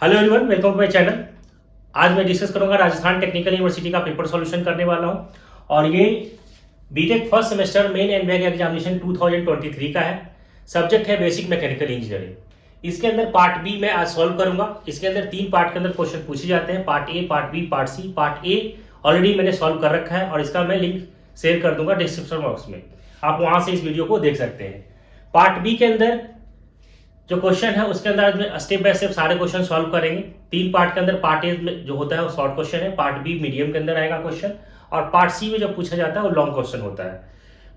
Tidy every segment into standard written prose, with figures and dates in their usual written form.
Hello everyone, welcome to my channel. आज मैं discuss करूंगा राजस्थान टेक्निकल यूनिवर्सिटी का पेपर सॉल्यूशन करने वाला हूं और ये B Tech first semester main and back examination 2023 का है। सब्जेक्ट है बेसिक मैकेनिकल इंजीनियरिंग। इसके अंदर पार्ट बी मैं आज सॉल्व करूंगा। इसके अंदर 3 पार्ट के अंदर क्वेश्चन पूछे जाते हैं, part A, part B, part C. Part A already मैंने सॉल्व कर रखा है और इसका मैं लिंक शेयर कर दूंगा डिस्क्रिप्शन बॉक्स में, आप वहां से इस वीडियो को देख सकते हैं। पार्ट बी के अंदर जो क्वेश्चन है उसके अंदर में स्टेप बाय स्टेप सारे क्वेश्चन सॉल्व करेंगे। 3 पार्ट के अंदर पार्ट ए में जो होता है वो शॉर्ट क्वेश्चन है, पार्ट बी मीडियम के अंदर आएगा क्वेश्चन, और पार्ट सी में जो पूछा जाता है वो लॉन्ग क्वेश्चन होता है।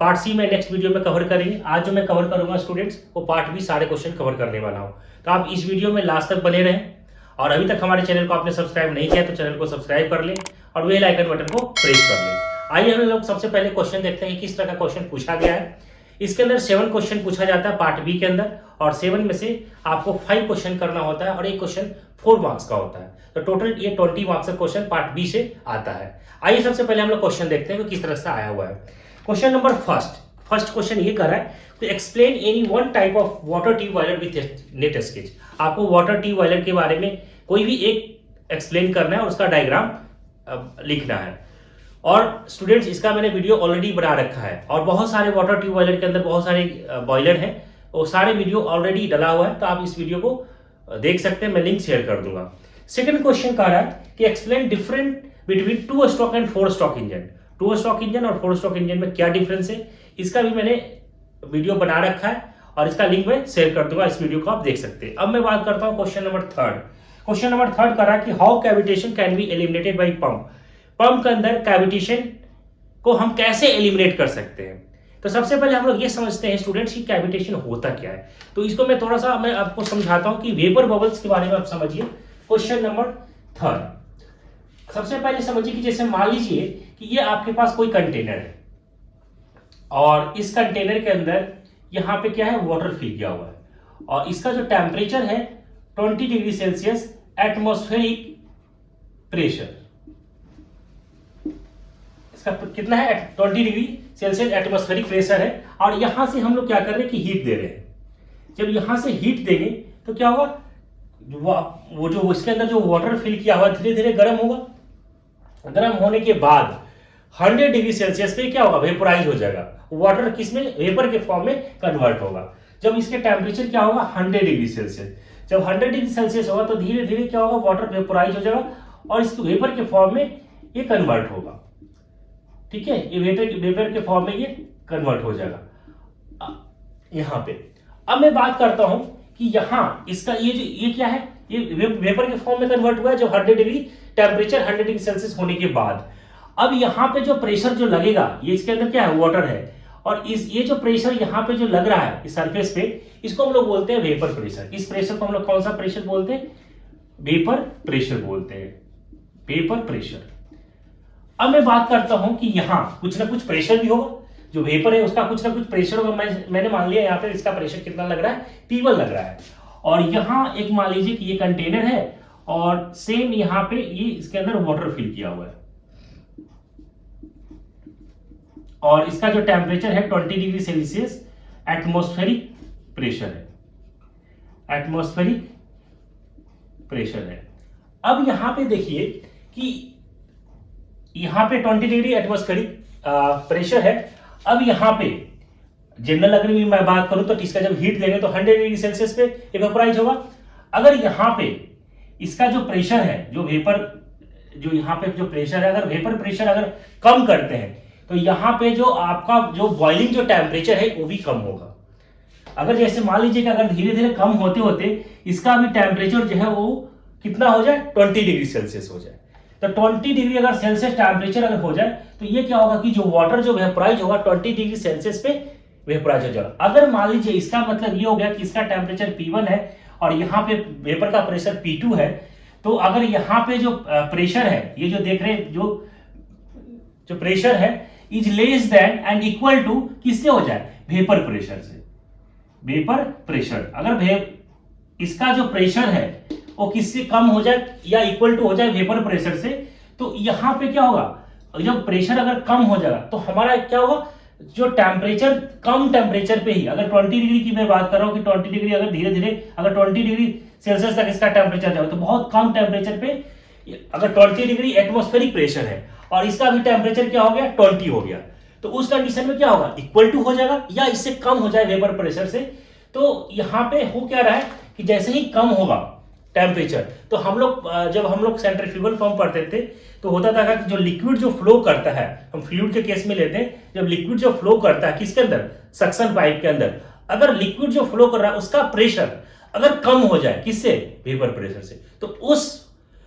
पार्ट सी में नेक्स्ट वीडियो में कवर करेंगे। आज जो मैं कवर करूंगा स्टूडेंट्स, वो पार्ट बी सारे क्वेश्चन कवर करने वाला हूँ। तो आप इस वीडियो में लास्ट तक बने रहें और अभी तक हमारे चैनल को आपने सब्सक्राइब नहीं किया तो चैनल को सब्सक्राइब कर लें और बेल आइकन बटन को प्रेस कर लें। आइए हम लोग सबसे पहले क्वेश्चन देखते हैं किस तरह का क्वेश्चन पूछा गया है। इसके अंदर 7 क्वेश्चन पूछा जाता है पार्ट बी के अंदर, और 7 में से आपको 5 क्वेश्चन करना होता है और एक क्वेश्चन 4 मार्क्स का होता है। तो टोटल ये 20 मार्क्स का क्वेश्चन पार्ट बी से आता है। आइए सबसे पहले हम लोग क्वेश्चन देखते हैं कि किस तरह से आया हुआ है। क्वेश्चन नंबर फर्स्ट क्वेश्चन ये कर रहा है तो explain any one type of water tube boiler with net sketch. आपको वाटर ट्यूब बॉयलर के बारे में कोई भी एक एक्सप्लेन करना है और उसका डायग्राम लिखना है। और स्टूडेंट्स इसका मैंने वीडियो ऑलरेडी बना रखा है और बहुत सारे वाटर ट्यूब बॉयलर के अंदर बहुत सारे बॉयलर हैं, वो सारे वीडियो ऑलरेडी डला हुआ है, तो आप इस वीडियो को देख सकते हैं, मैं लिंक शेयर कर दूंगा। सेकंड क्वेश्चन कह रहा है कि explain different between 2 stroke and 4 stroke engine. 2 stroke engine और 4 स्ट्रोक इंजन में क्या डिफरेंस है, इसका भी मैंने वीडियो बना रखा है और इसका लिंक मैं शेयर कर दूंगा, इस वीडियो को आप देख सकते हैं। अब मैं बात करता हूं क्वेश्चन नंबर 3। क्वेश्चन नंबर 3 कह रहा है कि how cavitation can be eliminated by pump. Pump के अंदर कैविटेशन को हम कैसे एलिमिनेट कर सकते हैं। तो सबसे पहले हम लोग ये समझते हैं स्टूडेंट्स की कैविटेशन होता क्या है। तो इसको मैं थोड़ा सा मैं आपको समझाता हूं कि वेपर बबल्स के बारे में आप समझिए। क्वेश्चन नंबर 3 सबसे पहले समझिए कि जैसे मान लीजिए कि ये आपके पास कोई कंटेनर है और इस कंटेनर के अंदर यहां पे क्या है, वाटर फिल किया हुआ है और इसका जो टेम्परेचर है 20 डिग्री सेल्सियस एटमॉस्फेरिक प्रेशर, इसका कितना है 20 डिग्री सेल्सियस एटमॉस्फेरिक प्रेशर है। और यहां से हम लोग क्या कर रहे हैं कि हीट दे रहे हैं। जब यहां से हीट देंगे तो क्या होगा, वो जो इसके अंदर जो वाटर फिल किया हुआ धीरे धीरे गर्म होगा। गर्म होने के बाद 100 डिग्री सेल्सियस पे क्या होगा, वेपोराइज हो जाएगा। वाटर किसमें, वेपर के फॉर्म में कन्वर्ट होगा। जब इसके टेम्परेचर क्या होगा 100 डिग्री सेल्सियस, जब 100 डिग्री सेल्सियस होगा तो धीरे धीरे क्या होगा, वाटर वेपोराइज हो जाएगा और इसके वेपर के फॉर्म में ये कन्वर्ट होगा। ठीक है, ये वेपर के फॉर्म में ये कन्वर्ट हो जाएगा यहां पे। अब मैं बात करता हूं कि यहां इसका ये क्या है, ये वेपर के फॉर्म में कन्वर्ट हुआ है जब 100 डिग्री टेम्परेचर 100 डिग्री सेल्सियस होने के बाद। अब यहां पे जो प्रेशर जो लगेगा, ये इसके अंदर क्या है, वाटर है, और ये जो प्रेशर यहां पे जो लग रहा है इस सरफेस पे, इसको हम लोग बोलते हैं वेपर प्रेशर। इस प्रेशर को हम लोग कौन सा प्रेशर बोलते हैं, वेपर प्रेशर बोलते हैं, वेपर प्रेशर। अब मैं बात करता हूं कि यहां कुछ ना कुछ प्रेशर भी होगा, जो वेपर है उसका कुछ ना कुछ प्रेशर होगा। मैंने मान लिया यहां पे इसका प्रेशर कितना लग रहा है, P1 लग रहा है। और यहां एक मान लीजिए कि ये कंटेनर है और सेम यहां पे ये इसके अंदर वाटर फिल किया हुआ है और इसका जो टेम्परेचर है 20 डिग्री सेल्सियस एटमॉस्फेरिक प्रेशर है, एटमॉस्फेरिक प्रेशर है। अब यहां पे देखिए कि यहां पे 20 डिग्री एटमॉस्फेरिक प्रेशर है। अब यहां पे जनरल अगर मैं बात करूं तो इसका जब हीट देंगे तो 100 डिग्री सेल्सियस पे इवेपोराइज होगा। अगर यहां पे इसका जो प्रेशर है, जो वेपर जो यहां पे जो प्रेशर है, अगर वेपर प्रेशर अगर कम करते हैं तो यहां पे जो आपका जो बॉइलिंग जो टेम्परेचर है वो भी कम होगा। अगर जैसे मान लीजिए कि अगर धीरे धीरे कम होते होते इसका भी टेम्परेचर जो है वो कितना हो जाए, 20 डिग्री सेल्सियस हो जाए। तो 20 डिग्री अगर सेल्सियस टेम्परेचर अगर हो जाए तो ये क्या होगा कि जो वाटर जो वेपोराइज होगा 20 डिग्री सेल्सियस पे वेपोराइज हो जाएगा। अगर मान लीजिए इसका मतलब ये हो गया कि इसका टेम्परेचर P1 है और यहाँ पे वेपर का प्रेशर P2 है, तो अगर यहाँ पे जो प्रेशर है, ये जो देख रहे हैं जो प्रेशर है is less than and equal to किससे हो जाए, वेपर प्रेशर से। वेपर प्रेशर अगर इसका जो प्रेशर है वो किससे कम हो जाए या इक्वल टू हो जाए वेपर प्रेशर से, तो यहां पे क्या होगा, जब प्रेशर अगर कम हो जाएगा तो हमारा क्या होगा, जो टेम्परेचर कम टेम्परेचर पे ही, अगर 20 डिग्री की मैं बात कर रहा हूं कि 20 डिग्री अगर धीरे धीरे अगर 20 डिग्री सेल्सियस तक इसका टेम्परेचर जाए, तो बहुत कम टेम्परेचर पे अगर 20 डिग्री एटमॉस्फेरिक प्रेशर है और इसका भी टेम्परेचर क्या हो गया 20 हो गया, तो उस कंडीशन में क्या होगा इक्वल टू हो जाएगा या इससे कम हो जाए वेपर प्रेशर से। तो यहां पे हो क्या रहा है कि जैसे ही कम होगा टेम्परेचर, तो हम लोग जब हम लोग सेंट्रीफ्यूगल पंप पढ़ते थे तो होता था कि जो लिक्विड जो फ्लो करता है, हम फ्लूइड के केस में लेते हैं, जब लिक्विड जो फ्लो करता है किसके अंदर, सक्शन पाइप के अंदर, अगर लिक्विड जो फ्लो कर रहा है उसका प्रेशर अगर कम हो जाए किससे, वेपर प्रेशर से, तो उस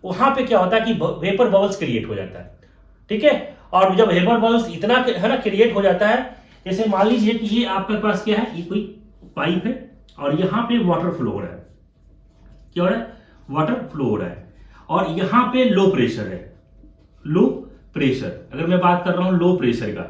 वहां पे क्या होता है कि वेपर बबल्स क्रिएट हो जाता है। ठीक है, और जब वेपर बबल्स इतना है ना क्रिएट हो जाता है, जैसे मान लीजिए कि ये आपके पास क्या है, ये कोई पाइप है और यहां पे वाटर फ्लो हो रहा है, क्या हो रहा है, वाटर फ्लो हो रहा है, और यहां पे लो प्रेशर है, लो प्रेशर, अगर मैं बात कर रहा हूं लो प्रेशर का,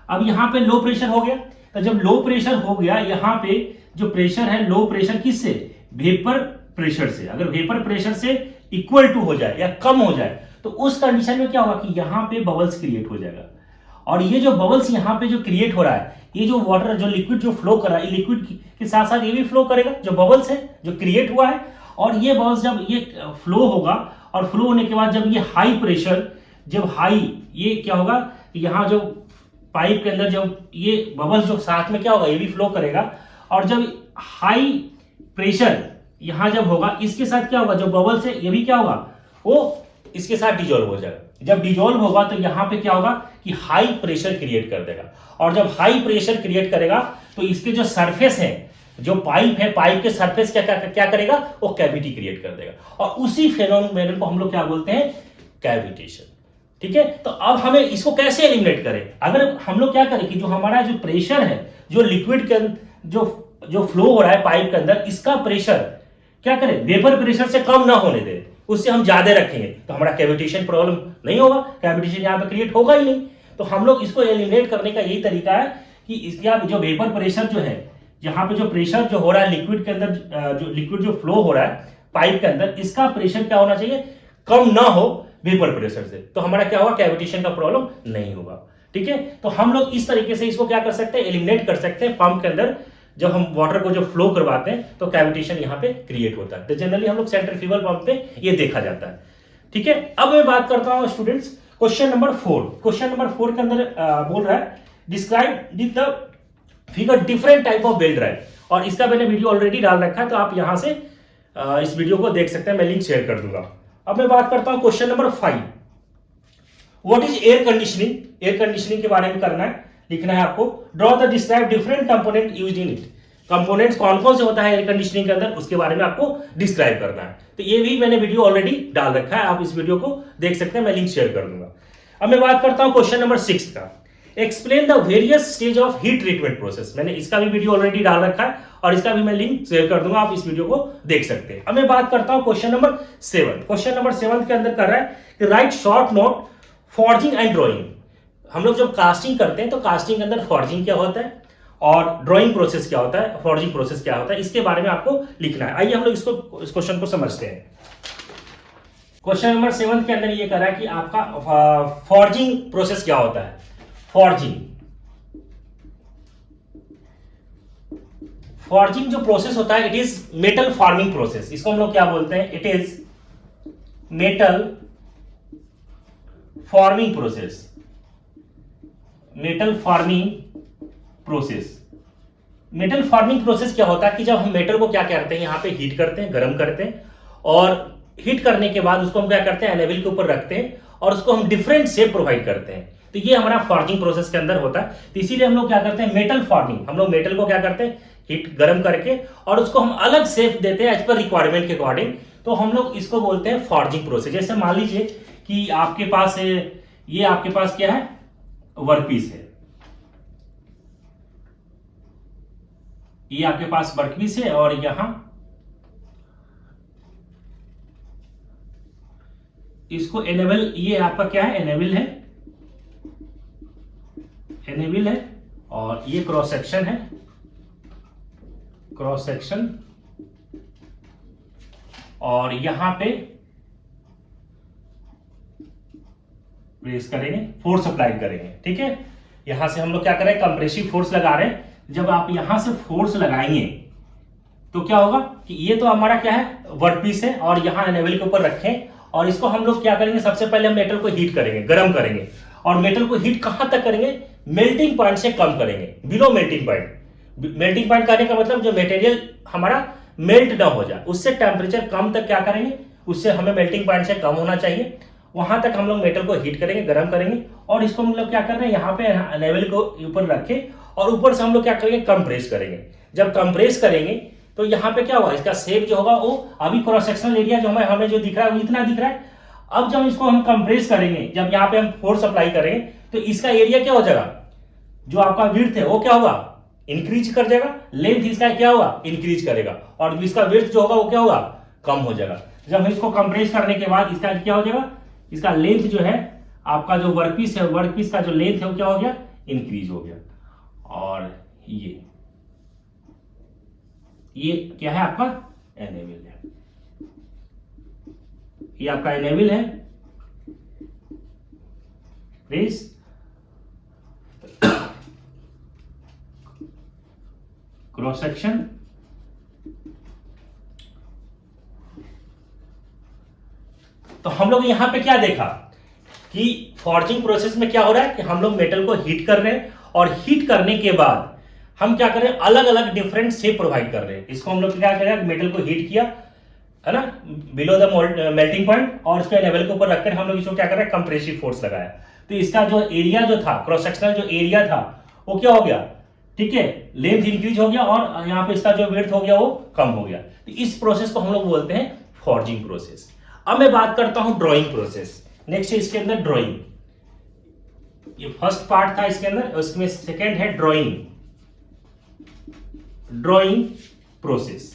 अब यहां पे लो प्रेशर हो गया, तो जब लो प्रेशर हो गया यहां पे जो प्रेशर है लो प्रेशर किससे, वेपर प्रेशर से, अगर वेपर प्रेशर से इक्वल टू हो जाए या कम हो जाए तो उस कंडीशन में क्या होगा कि यहां पे बबल्स क्रिएट हो जाएगा, और ये जो बबल्स यहां पे जो क्रिएट हो रहा है, ये जो वाटर जो लिक्विड जो फ्लो कर रहा है, लिक्विड के साथ साथ ये भी फ्लो करेगा, जो बबल्स है जो क्रिएट हुआ है, और ये बबल्स जब ये फ्लो होगा और फ्लो होने के बाद जब ये हाई प्रेशर, जब हाई, ये क्या होगा यहां जो पाइप के अंदर जब ये बबल्स जो साथ में क्या होगा ये भी फ्लो करेगा, और जब हाई प्रेशर यहां जब होगा इसके साथ क्या होगा, जो बबल्स है ये भी क्या होगा वो इसके साथ डिजोल्व हो जाएगा, जब डिजोल्व होगा तो यहां पे क्या होगा कि हाई प्रेशर क्रिएट कर देगा, और जब हाई प्रेशर क्रिएट करेगा तो इसके जो सरफेस है, जो पाइप है, पाइप के सरफेस क्या करेगा, वो कैविटी क्रिएट कर देगा, और उसी फेनोमेनन को हम लोग क्या बोलते हैं, कैविटेशन। ठीक है, तो अब हमें इसको कैसे एलिमिनेट करें, अगर हम लोग क्या करें कि जो हमारा जो प्रेशर है, जो लिक्विड के जो फ्लो हो रहा है पाइप के अंदर, इसका प्रेशर क्या करें, वेपर प्रेशर से कम ना होने दे, उससे हम ज्यादा रखेंगे तो हमारा कैविटेशन प्रॉब्लम नहीं होगा, कैविटेशन यहां पे क्रिएट होगा ही नहीं। तो हम लोग इसको एलिमिनेट करने का यही तरीका है कि इसका जो वेपर प्रेशर जो है, यहाँ पे जो प्रेशर जो हो रहा है लिक्विड के अंदर, जो लिक्विड जो फ्लो हो रहा है पाइप के अंदर, इसका प्रेशर क्या होना चाहिए, कम ना हो वेपर प्रेशर से, तो हमारा क्या होगा, कैविटेशन का प्रॉब्लम नहीं होगा। ठीक है, तो हम लोग इस तरीके से इसको क्या कर सकते हैं, एलिमिनेट कर सकते हैं। पंप के अंदर जब हम वाटर को जो फ्लो करवाते हैं तो कैविटेशन यहाँ पे क्रिएट होता है, तो जनरली हम लोग सेंट्रीफ्यूगल पंप पे ये देखा जाता है। ठीक है, अब मैं बात करता हूं students question number 4। Question number 4 के अंदर बोल रहा है describe the figure different type of belt drive, और इसका मैंने वीडियो ऑलरेडी डाल रखा है, तो आप यहां से इस वीडियो को देख सकते हैं, मैं लिंक शेयर कर दूंगा। अब मैं बात करता हूं question number 5, what is air conditioning. Air conditioning के बारे में करना है, लिखना है आपको, draw the describe different component used in it. Components कौन कौन से होता है एयर कंडीशनिंग के अंदर, उसके बारे में आपको डिस्क्राइब करना है। तो ये भी मैंने वीडियो ऑलरेडी डाल रखा है, आप इस वीडियो को देख सकते हैं, मैं लिंक शेयर कर दूंगा। अब मैं बात करता हूं क्वेश्चन नंबर 6 का, explain the various stage of heat treatment process. मैंने इसका भी वीडियो ऑलरेडी डाल रखा है और इसका भी मैं लिंक शेयर कर दूंगा, आप इस वीडियो को देख सकते हैं। अब मैं बात करता हूं क्वेश्चन नंबर 7। क्वेश्चन नंबर 7 के अंदर कर रहा है कि right short note forging and drawing. हम लोग जब कास्टिंग करते हैं तो कास्टिंग के अंदर फॉर्जिंग क्या होता है और ड्राइंग प्रोसेस क्या होता है, फॉर्जिंग प्रोसेस क्या होता है, इसके बारे में आपको लिखना है। आइए हम लोग इस क्वेश्चन को समझते हैं। क्वेश्चन नंबर 7 के अंदर ये कह रहा है कि आपका फॉर्जिंग प्रोसेस क्या होता है। फॉर्जिंग जो प्रोसेस होता है, it is metal forming process. इसको हम लोग क्या बोलते हैं, it is metal forming process. Metal forming process, metal forming process क्या होता है कि जब हम मेटल को क्या करते हैं, यहां पे हीट करते हैं, गर्म करते हैं, और हीट करने के बाद उसको हम क्या करते हैं, एनेविल के ऊपर रखते हैं और उसको हम डिफरेंट शेप प्रोवाइड करते हैं। तो ये हमारा फॉर्जिंग प्रोसेस के अंदर होता है। तो इसीलिए हम लोग क्या करते हैं, मेटल फॉर्मिंग, हम लोग मेटल को क्या करते हैं, हीट गर्म करके और उसको हम अलग शेप देते हैं एज पर रिक्वायरमेंट के अकॉर्डिंग। तो हम लोग इसको बोलते हैं फॉर्जिंग प्रोसेस। जैसे मान लीजिए कि आपके पास ये आपके पास क्या है, वर्कपीस है, ये आपके पास वर्कपीस है, और यहां इसको एनेबल, ये आपका क्या है, एनेबल है, एनेबल है, और ये क्रॉस सेक्शन है, क्रॉस सेक्शन, और यहां पे प्रेस करेंगे, फोर्स अप्लाई करेंगे। ठीक है, यहां से हम लोग क्या करें, कंप्रेसिव फोर्स लगा रहे हैं। जब आप यहां से फोर्स लगाएंगे तो क्या होगा कि ये तो हमारा क्या है, वर्कपीस है और यहाँ एनेबल के ऊपर रखें और इसको हम लोग क्या करेंगे, सबसे पहले हम मेटल को हीट करेंगे, गर्म करेंगे। और मेटल को हीट कहां तक करेंगे, मेल्टिंग पॉइंट से कम करेंगे, below melting point. Melting point करने का मतलब जो मटेरियल हमारा मेल्ट ना हो जाए, उससे टेम्परेचर कम तक क्या करेंगे, उससे हमें मेल्टिंग पॉइंट से कम होना चाहिए, वहां तक हम लोग मेटल को हीट करेंगे, गर्म करेंगे। और इसको हम लोग क्या कर रहे हैं, यहाँ पे एनेबल को ऊपर रखे और ऊपर से हम लोग क्या करेंगे, कंप्रेस करेंगे। जब कंप्रेस करेंगे तो यहाँ पे क्या होगा, इसका शेप जो होगा वो अभी क्रॉस सेक्शनल एरिया जो हमें जो दिख रहा है वो इतना दिख रहा है। अब जब इसको हम कंप्रेस करेंगे, जब यहाँ पे हम फोर्स अप्लाई करेंगे तो इसका एरिया क्या हो जाएगा, जो आपका विड्थ है वो क्या होगा, इंक्रीज कर जाएगा, लेंथ इसका क्या होगा, इंक्रीज करेगा, और इसका विड्थ जो होगा वो क्या होगा, कम हो जाएगा। जब हम इसको कंप्रेस करने के बाद इसका क्या हो जाएगा, इसका लेंथ जो है आपका जो वर्कपीस है, वर्कपीस का जो लेंथ है वो क्या हो गया, इंक्रीज हो गया। और ये क्या है आपका, एनेबल है, ये आपका एनेबल है। प्लीज क्रॉस सेक्शन, तो हम लोग यहां पे क्या देखा कि फॉर्जिंग प्रोसेस में क्या हो रहा है कि हम लोग मेटल को हीट कर रहे हैं और हीट करने के बाद हम क्या कर रहे हैं, अलग अलग डिफरेंट शेप प्रोवाइड कर रहे हैं। इसको हम लोग क्या कर रहे हैं, मेटल को हीट किया है ना, बिलो द मेल्टिंग पॉइंट, और उसके लेवल के ऊपर रखकर हम लोग इसको क्या कर रहे हैं, कंप्रेसिव फोर्स लगाया। तो इसका जो एरिया जो था, क्रॉस सेक्शनल जो एरिया था वो क्या हो गया, ठीक है, लेंथ इंक्रीज हो गया और यहाँ पे इसका जो विड्थ हो गया वो कम हो गया। तो इस प्रोसेस को हम लोग बोलते हैं फॉर्जिंग प्रोसेस। अब मैं बात करता हूं ड्राइंग प्रोसेस। नेक्स्ट है इसके अंदर ड्राइंग, ये फर्स्ट पार्ट था इसके अंदर, उसमें सेकेंड है drawing. Drawing process,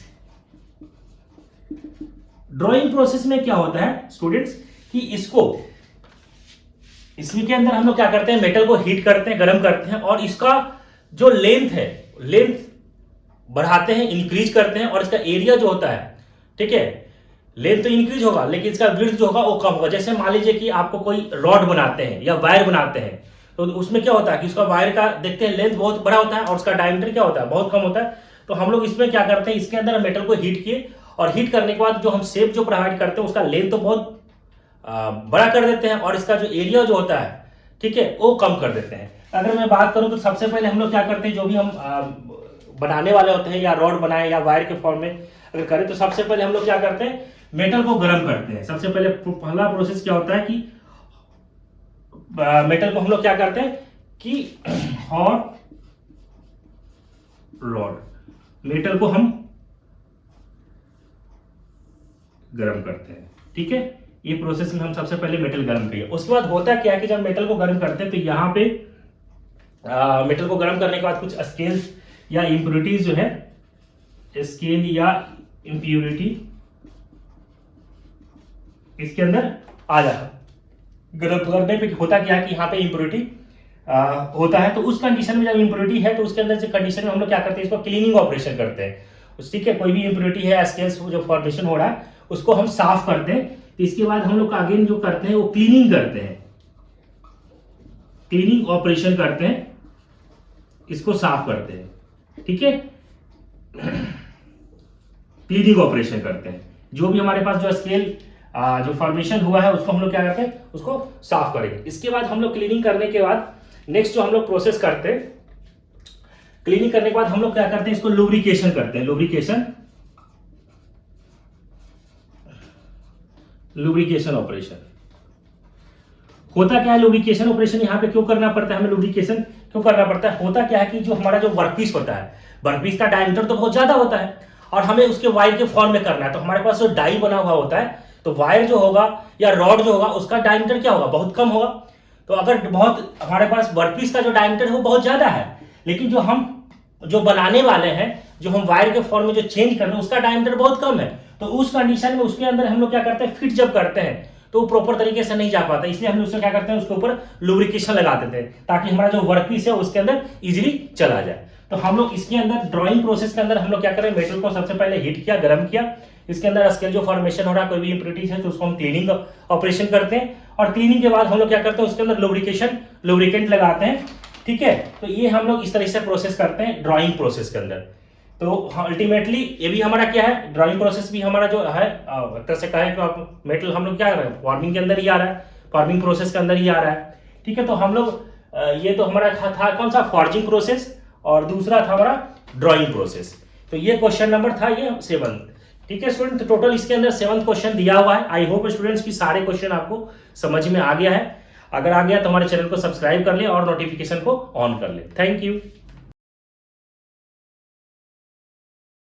drawing process में क्या होता है स्टूडेंट्स कि इसमें के अंदर हम लोग क्या करते हैं, मेटल को हीट करते हैं, गर्म करते हैं, और इसका जो लेंथ है, लेंथ बढ़ाते हैं, इंक्रीज करते हैं, और इसका एरिया जो होता है, ठीक है, लेंथ तो इंक्रीज होगा लेकिन इसका विड्थ जो होगा वो कम होगा। जैसे मान लीजिए कि आपको कोई रॉड बनाते हैं या वायर बनाते हैं, तो उसमें क्या होता है कि उसका वायर का देखते हैं लेंथ बहुत बड़ा होता है और उसका डायमीटर क्या होता है, बहुत कम होता है। तो हम लोग इसमें क्या करते हैं, इसके अंदर मेटल को हीट किए और हीट करने के बाद जो हम शेप जो प्रोवाइड करते हैं उसका लेंथ तो बहुत बड़ा कर देते हैं और इसका जो एरिया जो होता है, ठीक है, वो कम कर देते हैं। अगर मैं बात करूं तो सबसे पहले हम लोग क्या करते हैं, जो भी हम बनाने वाले होते हैं या रॉड बनाए या वायर के फॉर्म में अगर करें, तो सबसे पहले हम लोग क्या करते हैं, मेटल को गर्म करते हैं। सबसे पहले पहला प्रोसेस क्या होता है कि मेटल को हम लोग क्या करते हैं कि हॉट रॉड, मेटल को हम गर्म करते हैं, ठीक है। ये प्रोसेस में हम सबसे पहले मेटल गर्म करिए। उसके बाद होता क्या है कि जब मेटल को गर्म करते हैं तो यहाँ पे मेटल को गर्म करने के बाद कुछ स्केल्स या इंप्योरिटीज जो है, स्केल या इंप्योरिटी इसके अंदर आ जाता है। गर्म करने पे होता क्या है कि यहाँ पे इंप्योरिटी होता है, तो उस कंडीशन में जब इंप्योरिटी है तो उसके अंदर से कंडीशन में हम लोग क्या करते हैं, इसको क्लीनिंग ऑपरेशन करते हैं। ठीक है, कोई भी इंप्योरिटी है, स्केल्स जो फॉर्मेशन हो रहा है उसको हम साफ करते हैं। तो इसके बाद हम लोग अगेन जो करते हैं वो क्लीनिंग करते हैं, क्लीनिंग ऑपरेशन करते हैं, इसको साफ करते हैं, ठीक है, क्लीनिंग ऑपरेशन करते हैं। जो भी हमारे पास जो स्केल जो फॉर्मेशन हुआ है उसको हम लोग क्या करते हैं, उसको साफ करेंगे। इसके बाद हम लोग क्लीनिंग करने के बाद नेक्स्ट जो हम लोग प्रोसेस करते हैं, क्लीनिंग करने के बाद हम लोग क्या करते हैं, इसको लुब्रिकेशन करते हैं। लुब्रिकेशन ऑपरेशन होता क्या है, लुब्रिकेशन ऑपरेशन यहाँ पे क्यों करना पड़ता है, हमें लुब्रिकेशन क्यों करना पड़ता है, होता क्या है कि जो हमारा जो वर्कपीस होता है, वर्कपीस का डायमीटर तो बहुत ज्यादा होता है और हमें उसके वायर के फॉर्म में करना है। तो हमारे पास जो डाई बना हुआ होता है, तो वायर जो होगा या रॉड जो होगा उसका डायमीटर क्या होगा, बहुत कम होगा। तो अगर बहुत हमारे पास वर्कपीस का जो डायमीटर है वो बहुत ज्यादा है, लेकिन जो हम जो बनाने वाले हैं, जो हम वायर के फॉर्म में जो चेंज कर रहे हैं उसका डायमीटर बहुत कम है, तो उस कंडीशन में उसके अंदर हम लोग क्या करते हैं, फिट जब करते हैं तो वो प्रॉपर तरीके से नहीं जा पाता, इसलिए हम लोग उसको क्या करते हैं, उसके ऊपर लुब्रिकेशन लगा देते हैं ताकि हमारा जो वर्कपीस है उसके अंदर इजीली चला जाए। तो हम लोग इसके अंदर ड्राइंग प्रोसेस के अंदर हम लोग क्या करें, मेटल को सबसे पहले हीट किया, गर्म किया, इसके अंदर स्केल जो फॉर्मेशन हो रहा है, कोई भी इंप्योरिटीज है तो उसको हम क्लीनिंग ऑपरेशन करते हैं, और क्लीनिंग के बाद हम लोग क्या करते हैं, उसके अंदर लुब्रिकेंट लगाते हैं, ठीक है। तो ये हम लोग इस तरह से प्रोसेस करते हैं ड्राइंग प्रोसेस के अंदर। तो अल्टीमेटली ये भी हमारा क्या है, ड्राइंग प्रोसेस भी हमारा जो है एक तरह से कहें कि आप मेटल हम लोग क्या कर रहे हैं, फार्मिंग के अंदर ही आ रहा है, फार्मिंग प्रोसेस के अंदर ही आ रहा है। ठीक है, तो हम लोग ये तो हमारा था कौन सा, फॉर्जिंग प्रोसेस, और दूसरा था हमारा ड्राइंग प्रोसेस। तो ये क्वेश्चन नंबर था ये 7। ठीक है स्टूडेंट, तो टोटल इसके अंदर 7 क्वेश्चन दिया हुआ है। आई होप स्टूडेंट्स की सारे क्वेश्चन आपको समझ में आ गया है। अगर आ गया तो हमारे चैनल को सब्सक्राइब कर ले और नोटिफिकेशन को ऑन कर ले। Thank you.